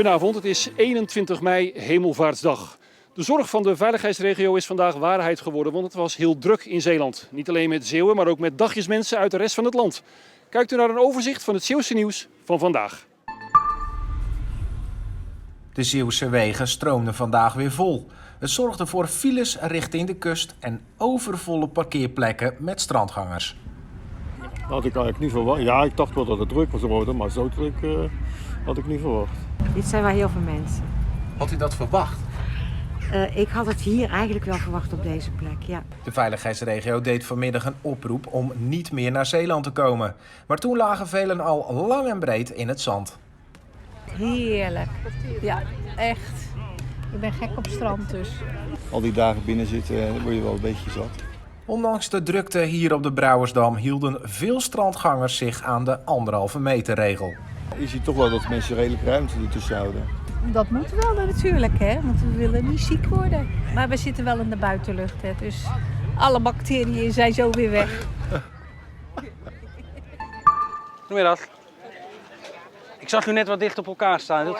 Goedenavond, het is 21 mei, Hemelvaartsdag. De zorg van de veiligheidsregio is vandaag waarheid geworden, want het was heel druk in Zeeland. Niet alleen met Zeeuwen, maar ook met dagjesmensen uit de rest van het land. Kijkt u naar een overzicht van het Zeeuwse nieuws van vandaag. De Zeeuwse wegen stroomden vandaag weer vol. Het zorgde voor files richting de kust en overvolle parkeerplekken met strandgangers. Dat had ik eigenlijk niet verwacht. Ja, ik dacht wel dat het druk was geworden, maar zo druk had ik niet verwacht. Dit zijn wel heel veel mensen. Had u dat verwacht? Ik had het hier eigenlijk wel verwacht op deze plek, ja. De veiligheidsregio deed vanmiddag een oproep om niet meer naar Zeeland te komen. Maar toen lagen velen al lang en breed in het zand. Heerlijk. Ja, echt. Ik ben gek op strand dus. Al die dagen binnen zitten, word je wel een beetje zat. Ondanks de drukte hier op de Brouwersdam hielden veel strandgangers zich aan de 1,5 meter regel. Je ziet toch wel dat mensen redelijk ruimte ertussen houden. Dat moet wel natuurlijk, hè, want we willen niet ziek worden. Maar we zitten wel in de buitenlucht, hè, dus alle bacteriën zijn zo weer weg. Goedemiddag. Ik zag u net wat dicht op elkaar staan.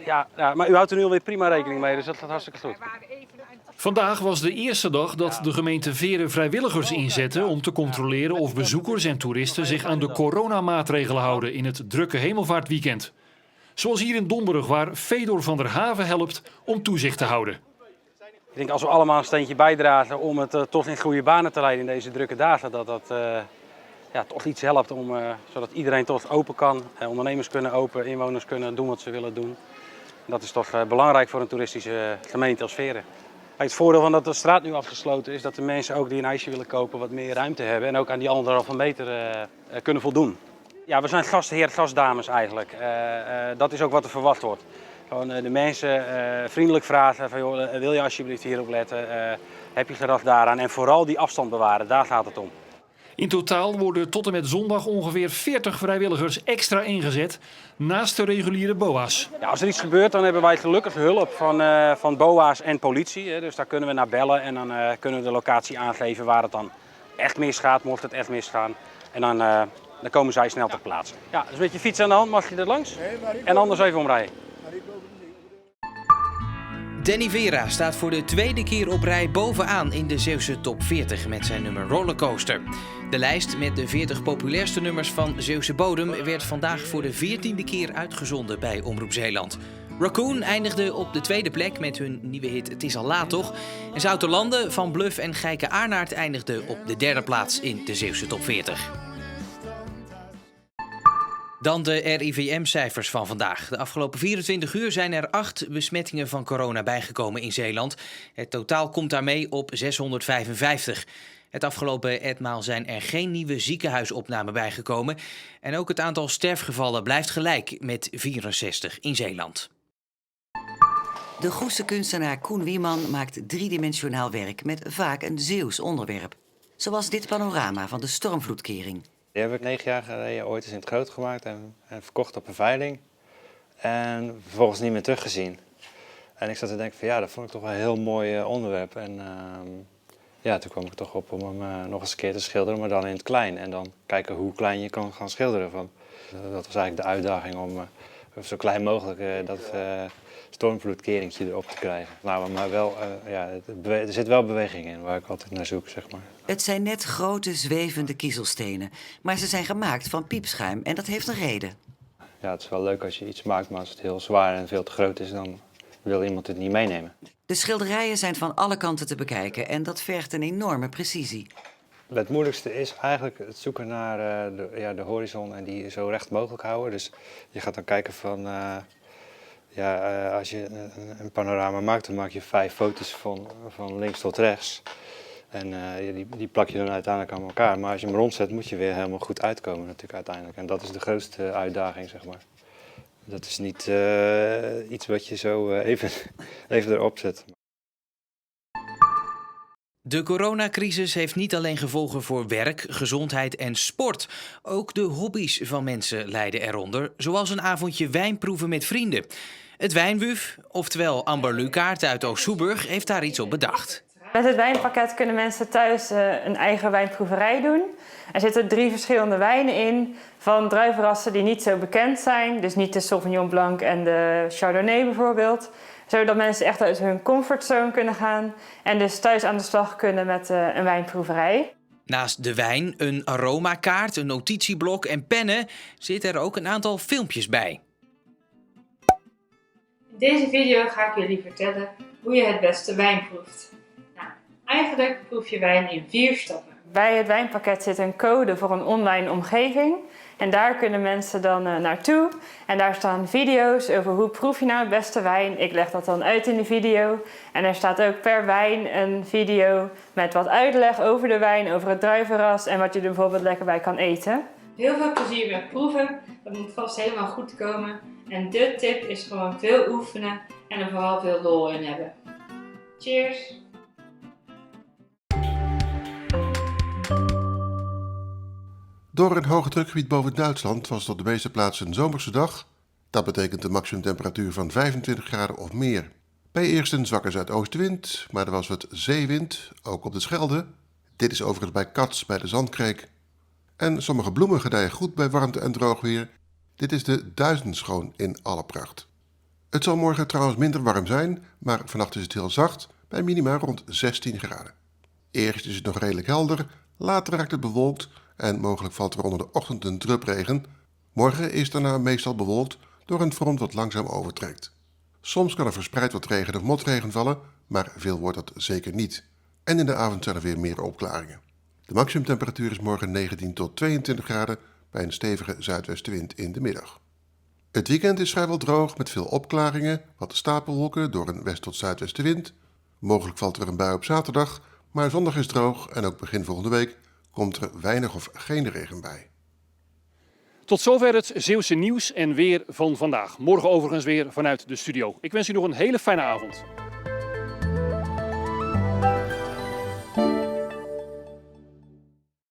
Ja, maar u houdt er nu alweer prima rekening mee, dus dat gaat hartstikke goed. Vandaag was de eerste dag dat de gemeente Veere vrijwilligers inzette om te controleren of bezoekers en toeristen zich aan de coronamaatregelen houden in het drukke hemelvaartweekend. Zoals hier in Domburg, waar Fedor van der Haven helpt om toezicht te houden. Ik denk als we allemaal een steentje bijdragen om het toch in goede banen te leiden in deze drukke dagen, dat dat toch iets helpt zodat iedereen toch open kan. Ondernemers kunnen open, inwoners kunnen doen wat ze willen doen. Dat is toch belangrijk voor een toeristische gemeente als Veere. Het voordeel van dat de straat nu afgesloten is dat de mensen ook die een ijsje willen kopen wat meer ruimte hebben en ook aan die 1,5 meter kunnen voldoen. Ja, we zijn gastheer, gastdames eigenlijk. Dat is ook wat er verwacht wordt. Gewoon de mensen vriendelijk vragen van joh, wil je alsjeblieft hierop letten, heb je gedacht daaraan en vooral die afstand bewaren, daar gaat het om. In totaal worden tot en met zondag ongeveer 40 vrijwilligers extra ingezet naast de reguliere BOA's. Ja, als er iets gebeurt dan hebben wij gelukkig hulp van BOA's en politie. Hè. Dus daar kunnen we naar bellen en dan kunnen we de locatie aangeven waar het dan echt misgaat, mocht het echt misgaan. En dan komen zij snel ter plaatse. Ja, dus met je fiets aan de hand mag je er langs en anders even omrijden. Danny Vera staat voor de tweede keer op rij bovenaan in de Zeeuwse top 40 met zijn nummer Rollercoaster. De lijst met de 40 populairste nummers van Zeeuwse bodem werd vandaag voor de 14e keer uitgezonden bij Omroep Zeeland. Raccoon eindigde op de tweede plek met hun nieuwe hit Het is al laat toch? En Zouterlande, Van Bluff en Gijke Aarnaert eindigden op de derde plaats in de Zeeuwse top 40. Dan de RIVM-cijfers van vandaag. De afgelopen 24 uur zijn er 8 besmettingen van corona bijgekomen in Zeeland. Het totaal komt daarmee op 655. Het afgelopen etmaal zijn er geen nieuwe ziekenhuisopnamen bijgekomen. En ook het aantal sterfgevallen blijft gelijk met 64 in Zeeland. De Goese kunstenaar Koen Wieman maakt driedimensionaal werk met vaak een Zeeuws onderwerp. Zoals dit panorama van de stormvloedkering. Die heb ik 9 jaar geleden ooit eens in het groot gemaakt en verkocht op een veiling. En vervolgens niet meer teruggezien. En ik zat te denken van ja, dat vond ik toch wel een heel mooi onderwerp. En toen kwam ik toch op om hem nog eens een keer te schilderen, maar dan in het klein. En dan kijken hoe klein je kan gaan schilderen. Dat was eigenlijk de uitdaging om zo klein mogelijk dat stormvloedkeringtje erop te krijgen. Nou, maar wel, er zit wel beweging in waar ik altijd naar zoek, zeg maar. Het zijn net grote zwevende kiezelstenen, maar ze zijn gemaakt van piepschuim en dat heeft een reden. Ja, het is wel leuk als je iets maakt, maar als het heel zwaar en veel te groot is, dan wil iemand het niet meenemen. De schilderijen zijn van alle kanten te bekijken en dat vergt een enorme precisie. Het moeilijkste is eigenlijk het zoeken naar de horizon en die zo recht mogelijk houden. Dus je gaat dan kijken van, als je een panorama maakt, dan maak je 5 foto's van links tot rechts. En die plak je dan uiteindelijk aan elkaar. Maar als je hem rondzet, moet je weer helemaal goed uitkomen natuurlijk uiteindelijk. En dat is de grootste uitdaging, zeg maar. Dat is niet iets wat je zo even erop zet. De coronacrisis heeft niet alleen gevolgen voor werk, gezondheid en sport. Ook de hobby's van mensen lijden eronder, zoals een avondje wijnproeven met vrienden. Het Wijnwuf, oftewel Amber Lucaert uit Oost-Soeburg, heeft daar iets op bedacht. Met het wijnpakket kunnen mensen thuis een eigen wijnproeverij doen. Er zitten 3 verschillende wijnen in, van druivenrassen die niet zo bekend zijn. Dus niet de Sauvignon Blanc en de Chardonnay bijvoorbeeld. Zodat mensen echt uit hun comfortzone kunnen gaan en dus thuis aan de slag kunnen met een wijnproeverij. Naast de wijn, een aromakaart, een notitieblok en pennen zitten er ook een aantal filmpjes bij. In deze video ga ik jullie vertellen hoe je het beste wijn proeft. Nou, eigenlijk proef je wijn in 4 stappen. Bij het wijnpakket zit een code voor een online omgeving. En daar kunnen mensen dan naartoe. En daar staan video's over hoe proef je nou het beste wijn. Ik leg dat dan uit in de video. En er staat ook per wijn een video met wat uitleg over de wijn, over het druivenras en wat je er bijvoorbeeld lekker bij kan eten. Heel veel plezier met proeven. Dat moet vast helemaal goed komen. En de tip is gewoon veel oefenen en er vooral veel lol in hebben. Cheers! Door een hoge drukgebied boven Duitsland was het op de meeste plaatsen een zomerse dag. Dat betekent een maximumtemperatuur van 25 graden of meer. Bij eerst een zwakke zuidoostenwind, maar er was wat zeewind, ook op de Schelde. Dit is overigens bij Cats bij de Zandkreek. En sommige bloemen gedijen goed bij warmte en droog weer. Dit is de duizendschoon in alle pracht. Het zal morgen trouwens minder warm zijn, maar vannacht is het heel zacht, bij minima rond 16 graden. Eerst is het nog redelijk helder, later raakt het bewolkt en mogelijk valt er onder de ochtend een drupregen. Morgen is daarna meestal bewolkt door een front dat langzaam overtrekt. Soms kan er verspreid wat regen of motregen vallen, maar veel wordt dat zeker niet. En in de avond zijn er weer meer opklaringen. De maximumtemperatuur is morgen 19 tot 22 graden bij een stevige zuidwestenwind in de middag. Het weekend is vrijwel droog met veel opklaringen, wat stapelwolken door een west- tot zuidwestenwind. Mogelijk valt er een bui op zaterdag, maar zondag is droog en ook begin volgende week komt er weinig of geen regen bij. Tot zover het Zeeuwse nieuws en weer van vandaag. Morgen overigens weer vanuit de studio. Ik wens u nog een hele fijne avond.